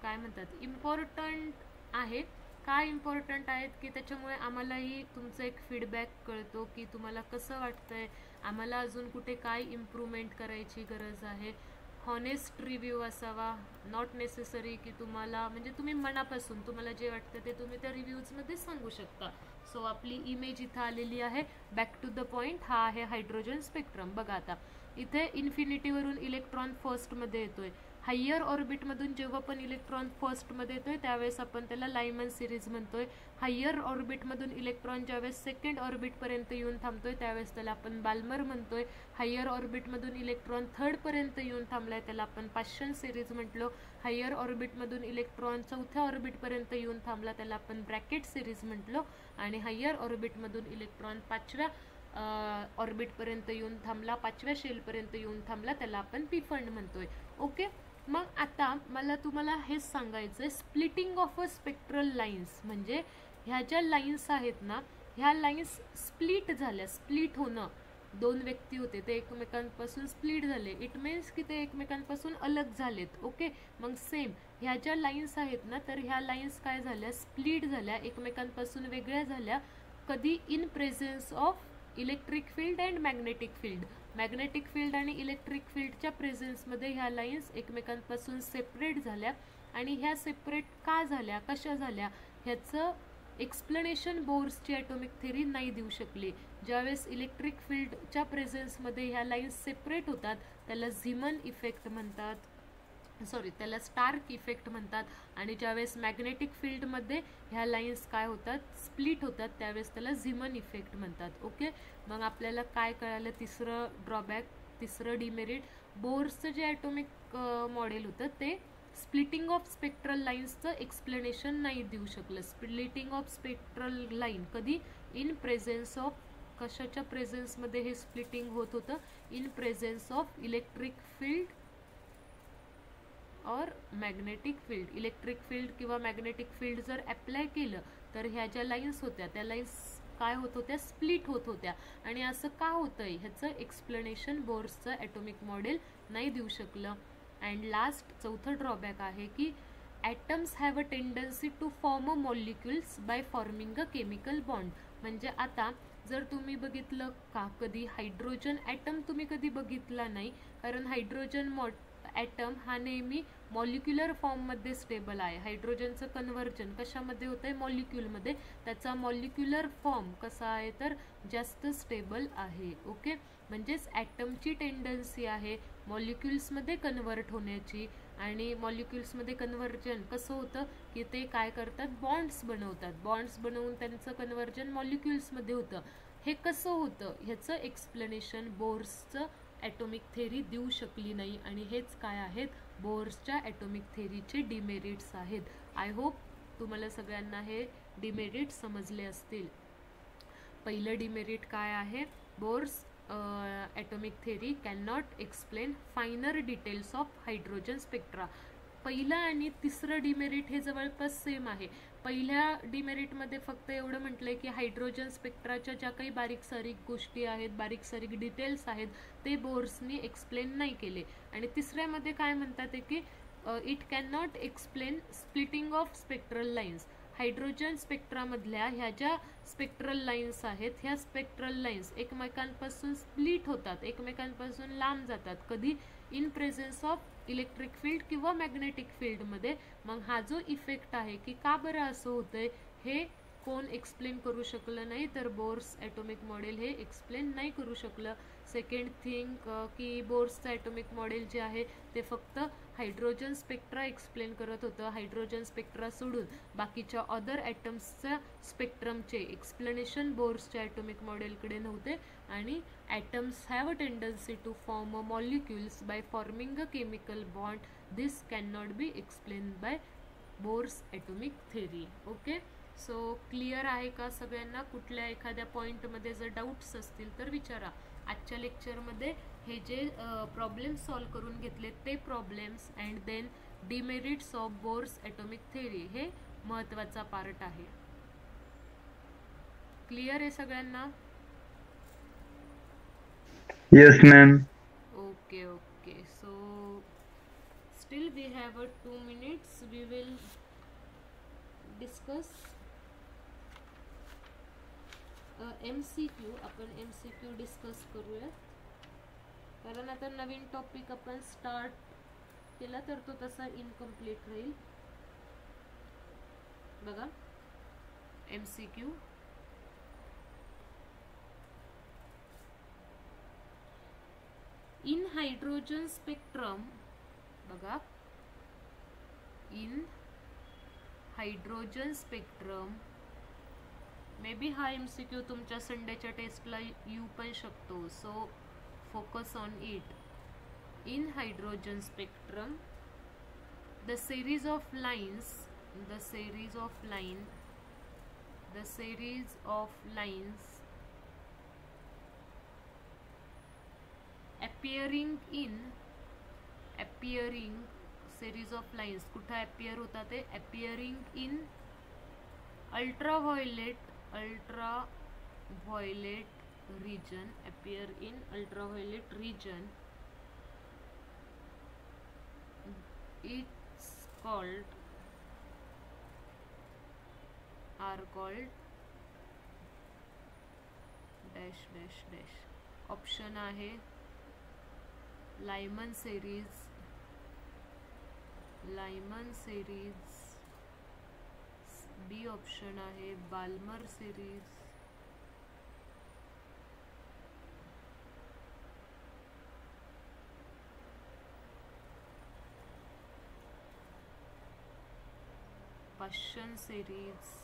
काय म्हणतात इम्पॉर्टंट आहे. काय इम्पॉर्टंट आहेत की त्याच्यामुळे आम्हालाही तुमचा एक फीडबॅक कळतो की तुम्हाला कसं वाटतंय, आम्हाला अजून कुठे काय इम्प्रूव्हमेंट करायची गरज आहे. हॉनेस्ट रिव्ह्यू असावा, नॉट नेसेसरी की तुम्हाला म्हणजे तुम्ही मनापासून तुम्हाला जे वाटतं ते तुम्ही त्या रिव्ह्यूजमध्ये सांगू शकता. सो आपली इमेज इथं आलेली आहे. बॅक टू द पॉईंट, हा आहे हायड्रोजन स्पेक्ट्रम. बघा आता इथे इन्फिनिटीवरून इलेक्ट्रॉन फर्स्टमध्ये येतोय. हायर ऑर्बिटमधून जेव्हा पण इलेक्ट्रॉन फर्स्टमध्ये येतोय त्यावेळेस आपण त्याला लायमन सिरीज म्हणतोय. हायर ऑर्बिटमधून इलेक्ट्रॉन ज्यावेळेस सेकंड ऑर्बिटपर्यंत येऊन थांबतोय त्यावेळेस त्याला आपण बाल्मर म्हणतोय. हायर ऑर्बिटमधून इलेक्ट्रॉन थर्डपर्यंत येऊन थांबलाय त्याला आपण पाश्चन सिरीज म्हटलो. हायर ऑर्बिटमधून इलेक्ट्रॉन चौथ्या ऑर्बिटपर्यंत येऊन थांबला त्याला आपण ब्रॅकेट सिरीज म्हटलो. आणि हायर ऑर्बिटमधून इलेक्ट्रॉन 5व्या ऑर्बिटपर्यंत येऊन थांबला, 5व्या शेलपर्यंत येऊन थांबला, त्याला आपण पी फंड म्हणतोय. ओके, मग आता मला तुम्हाला हेच सांगायचं आहे, splitting of a spectral lines म्हणजे ह्या ज्या लाईन्स आहेत ना, ह्या लाईन्स स्प्लिट झाल्या. स्प्लिट होणं, दोन व्यक्ती होते ते एकमेकांपासून स्प्लिट झाले, इट मीन्स की ते एकमेकांपासून अलग झालेत. ओके, मग सेम ह्या ज्या लाईन्स आहेत ना, तर ह्या लाईन्स काय झाल्या, स्प्लिट झाल्या, एकमेकांपासून वेगळ्या झाल्या. कधी, in presence of electric field and magnetic field. Magnetic field आणि इलेक्ट्रिक फील्डच्या प्रेझेन्समध्ये ह्या लाईन्स एकमेकांपासून सेपरेट झाल्या. आणि ह्या सेपरेट का झाल्या, कशा झाल्या, ह्याचं एक्सप्लेनेशन बोर्सची ॲटॉमिक थेरी नाही देऊ शकली. ज्यावेळेस इलेक्ट्रिक फील्डच्या प्रेझेन्समध्ये ह्या लाईन्स सेपरेट होतात त्याला झिमन इफेक्ट म्हणतात, सॉरी त्याला स्टार्क इफेक्ट म्हणतात. आणि ज्यावेळेस मॅग्नेटिक फील्डमध्ये ह्या लाईन्स काय होतात, स्प्लिट होतात, त्यावेळेस त्याला झिमन इफेक्ट म्हणतात. ओके, मग आपल्याला काय कळालं, तिसरं ड्रॉबॅक, तिसरं डिमेरिट, बोर्सचं जे ॲटॉमिक मॉडेल होतं ते स्प्लिटिंग ऑफ स्पेक्ट्रल लाईन्सचं एक्सप्लेनेशन नाही देऊ शकलं. स्प्लिटिंग ऑफ स्पेक्ट्रल लाईन कधी, इन प्रेझेन्स ऑफ, कशाच्या प्रेझेन्समध्ये हे स्प्लिटिंग होत होतं, in presence of electric field और मॅग्नेटिक फील्ड. इलेक्ट्रिक फील्ड किंवा मॅग्नेटिक फील्ड जर अप्लाय केलं तर ह्या ज्या लाईन्स होत्या त्या लाईन्स काय होत होत्या, स्प्लिट होत होत्या. आणि असं का होतंय ह्याचं एक्सप्लेनेशन बोर्सचं ॲटॉमिक मॉडेल नाही देऊ शकलं. अँड लास्ट, चौथं ड्रॉबॅक आहे की atoms have a tendency to form a molecules by forming a chemical bond. म्हणजे आता जर तुम्ही बघितलं का, कधी हायड्रोजन ॲटम तुम्ही कधी बघितला नाही, कारण हायड्रोजन ॲटम हा नेहमी मॉलिक्युलर फॉर्ममध्ये स्टेबल आहे. हायड्रोजनचं कन्व्हर्जन कशामध्ये होतं आहे, मॉलिक्युलमध्ये. त्याचा मॉलिक्युलर फॉर्म कसा आहे तर जास्त स्टेबल आहे. ओके, म्हणजेच ॲटमची टेंडन्सी आहे मॉलिक्युल्समध्ये कन्वर्ट होण्याची. आणि मॉलिक्युल्समध्ये कन्व्हर्जन कसं होतं की ते काय करतात, बॉन्ड्स बनवतात. बॉन्ड्स बनवून त्यांचं कन्व्हर्जन मॉलिक्युल्समध्ये होतं. हे कसं होतं ह्याचं एक्सप्लेनेशन बोर्सचं ॲटॉमिक थेरी देऊ शकली नाही. आणि हेच काय आहेत, बोर्सच्या ॲटॉमिक थेरीचे डिमेरिट्स आहेत. आय होप तुम्हाला सगळ्यांना हे डिमेरिट समजले असतील. पहिलं डिमेरिट काय आहे, Bohr's atomic theory can not explain finer details of hydrogen spectra. पहिलं आणि तिसरं डिमेरिट हे जवळपास सेम आहे. पहिल्या डिमेरिटमध्ये फक्त एवढं म्हटलंय की हायड्रोजन स्पेक्ट्राच्या ज्या काही बारीक सारीक गोष्टी आहेत, बारीक सारीक डिटेल्स आहेत, ते बोर्सनी एक्सप्लेन नाही केले. आणि तिसऱ्यामध्ये काय म्हणतात आहे की it can not explain splitting of spectral lines. Hydrogen स्पेक्ट्रामधल्या ह्या ज्या स्पेक्ट्रल लाईन्स आहेत, ह्या स्पेक्ट्रल लाईन्स एकमेकांपासून स्प्लिट होतात, एकमेकांपासून लांब जातात. कधी, in presence of electric field किंवा मॅग्नेटिक फील्डमध्ये. मग हा जो इफेक्ट आहे की का बरं असं होतंय हे कोण एक्सप्लेन करू शकलं नाही, तर बोर्स ॲटॉमिक मॉडेल हे एक्सप्लेन नाही करू शकलं. सेकंड थिंग की बोर्सचं ॲटॉमिक मॉडेल जे आहे ते फक्त हायड्रोजन स्पेक्ट्रा एक्सप्लेन करत होतं. हायड्रोजन स्पेक्ट्रा सोडून बाकीच्या अदर ॲटम्सच्या स्पेक्ट्रमचे एक्सप्लेनेशन बोर्सच्या ॲटॉमिक मॉडेलकडे नव्हते. आणि atoms have a tendency to form a molecules by forming a chemical bond. This can not be explain by Bohr's atomic theory. Okay, so clear आहे का सगळ्यांना? कुठल्या एखाद्या पॉईंटमध्ये जर डाऊट्स असतील तर विचारा. आजच्या लेक्चरमध्ये हे जे प्रॉब्लेम्स सॉल्व करून घेतले ते problems and then demerits of Bohr's atomic theory हे महत्त्वाचा पार्ट आहे. क्लिअर आहे सगळ्यांना? Yes ma'am. Okay okay, so still we have 2 minutes. We will discuss MCQ. आपण MCQ डिस्कस करूया, कारण आता नवीन टॉपिक आपण स्टार्ट केला तर तो तसा इनकम्प्लीट राहील. बघा MCQ. इन हायड्रोजन स्पेक्ट्रम, बघा in hydrogen spectrum, may be हा MCQ तुमच्या संडेच्या टेस्टला येऊ पण शकतो. So focus on it. In hydrogen spectrum, the series of lines appearing series of lines कुठे appear होता ते appearing in ultraviolet region, appear in ultraviolet region, it's called are called dash dash dash. Option आहे Lyman series, बी option आहे Balmer series, पाश्चन series.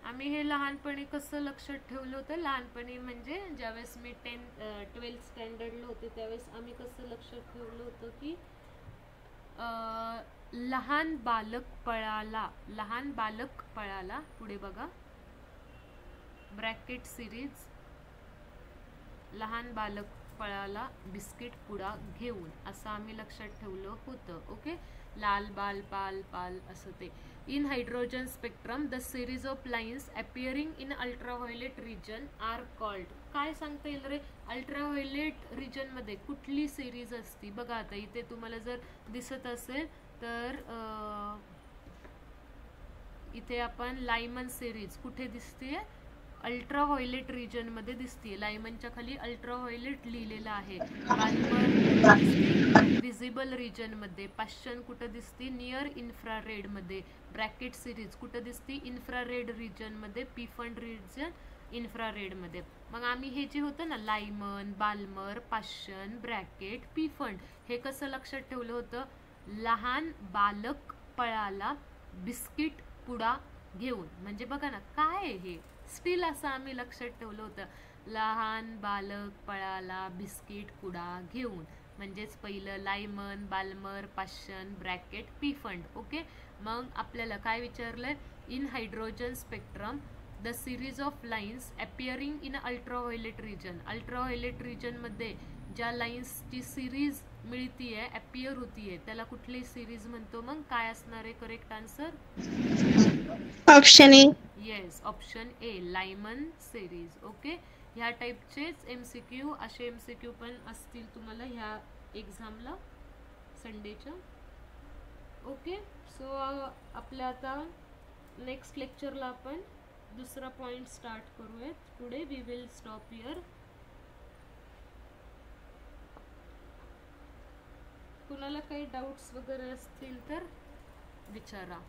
आम्ही हे लहानपणी कसं लक्षात ठेवलं होतं, लहानपणी म्हणजे ज्यावेळेस मी 12th स्टँडर्डला होते त्यावेळेस आम्ही कसं लक्षात ठेवलं होतं की लहान बालक पळाला पुढे बघा ब्रॅकेट सिरीज, लहान बालक पळाला बिस्किट पुडा घेऊन, असं आम्ही लक्षात ठेवलं होतं. ओके, लाल बाल पाल पाल असं ते. In hydrogen spectrum the series of lines appearing in ultraviolet region are called. काय सांगता येईल रे, अल्ट्राव्हायोलेट रिजन मध्ये कुठली सिरीज असती? बघा आता इथे तुम्हाला जर दिसत असेल तर इथे आपण लायमन सिरीज कुठे दिसते, अल्ट्राव्हायोलेट रिजन मध्ये दिसते. लायमनच्या खाली अल्ट्राव्हायोलेट लिहिलेलं आहे. बाल्मर विजिबल रिजन मध्ये. पाश्चन कुठं दिसते, नियर इन्फ्रारेड मध्ये. ब्रॅकेट सिरीज कुठं दिसते, इन्फ्रारेड रिजन मध्ये. पी फंड रिजन इन्फ्रारेडमध्ये. मग आम्ही हे जे होतं ना Lyman, Balmer, Paschen, Brackett, Pfund, हे कसं लक्षात ठेवलं होतं? लहान बालक पळाला बिस्किट पुडा घेऊन. म्हणजे बघा ना काय आहे हे, स्टील असं आम्ही लक्षात ठेवलं होतं, लहान बालक पळाला बिस्किट पुडा घेऊन. म्हणजेच पहिलं Lyman, Balmer, Paschen, Brackett, Pfund. Okay. मग आपल्याला काय विचारलंय? In hydrogen spectrum the series of lines appearing in ultraviolet region. Ultraviolet region मध्ये ज्या लाईन्सची सिरीज मिळतीये, अपिअर होतीये, त्याला कुठली सिरीज म्हणतो? मग काय असणार आहे correct answer? Option A. Yes, option A, Lyman series. Okay. ह्या टाईपचेच MCQ, असे MCQ पण असतील तुम्हाला ह्या एक्झामला संडेच्या. ओके. सो आपल्या आता नेक्स्ट लेक्चरला आपण दुसरा पॉइंट स्टार्ट करूयात. Today we will stop here. कुणाला काही डाउट्स वगैरे असतील तर विचारा.